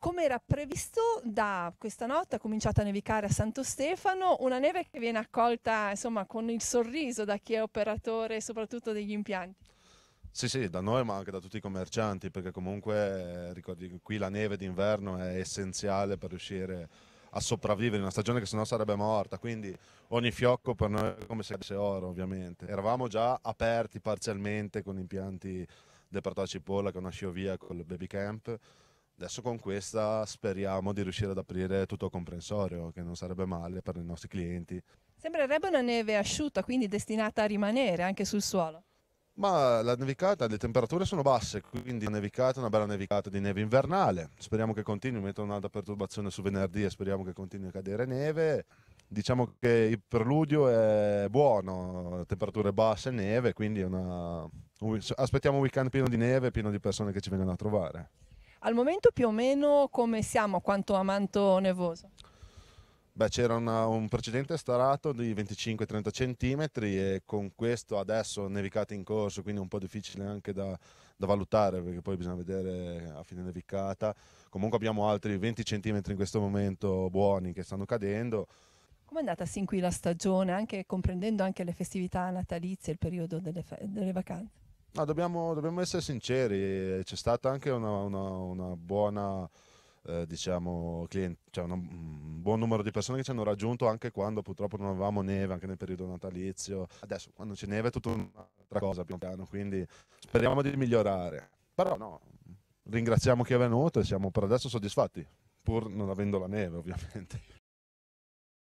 come era previsto, da questa notte ha cominciato a nevicare a Santo Stefano, una neve che viene accolta insomma con il sorriso da chi è operatore, soprattutto degli impianti. Sì, sì, da noi ma anche da tutti i commercianti, perché comunque ricordi, qui la neve d'inverno è essenziale per riuscire a sopravvivere in una stagione che sennò sarebbe morta, quindi ogni fiocco per noi è come se fosse oro, ovviamente. Eravamo già aperti parzialmente con impianti del Prato Cipolla, che è una sciovia con il baby camp. Adesso con questa speriamo di riuscire ad aprire tutto comprensorio, che non sarebbe male per i nostri clienti. Sembrerebbe una neve asciutta, quindi destinata a rimanere anche sul suolo. Ma la nevicata, le temperature sono basse, quindi la nevicata è una bella nevicata di neve invernale. Speriamo che continui, metto un'altra perturbazione su venerdì e speriamo che continui a cadere neve. Diciamo che il preludio è buono, temperature basse, neve, quindi aspettiamo un weekend pieno di neve, pieno di persone che ci vengono a trovare. Al momento più o meno come siamo, quanto a manto nevoso? Beh, c'era un precedente starato di 25-30 centimetri e con questo adesso nevicate in corso, quindi è un po' difficile anche da valutare perché poi bisogna vedere a fine nevicata. Comunque abbiamo altri 20 centimetri in questo momento buoni che stanno cadendo. Com'è andata sin qui la stagione, anche comprendendo anche le festività natalizie, il periodo delle vacanze? No, dobbiamo essere sinceri, c'è stata anche una buona, diciamo, cioè un buon numero di persone che ci hanno raggiunto anche quando purtroppo non avevamo neve, anche nel periodo natalizio. Adesso quando c'è neve è tutta un'altra cosa piano piano, quindi speriamo di migliorare. Però no, ringraziamo chi è venuto e siamo per adesso soddisfatti, pur non avendo la neve ovviamente.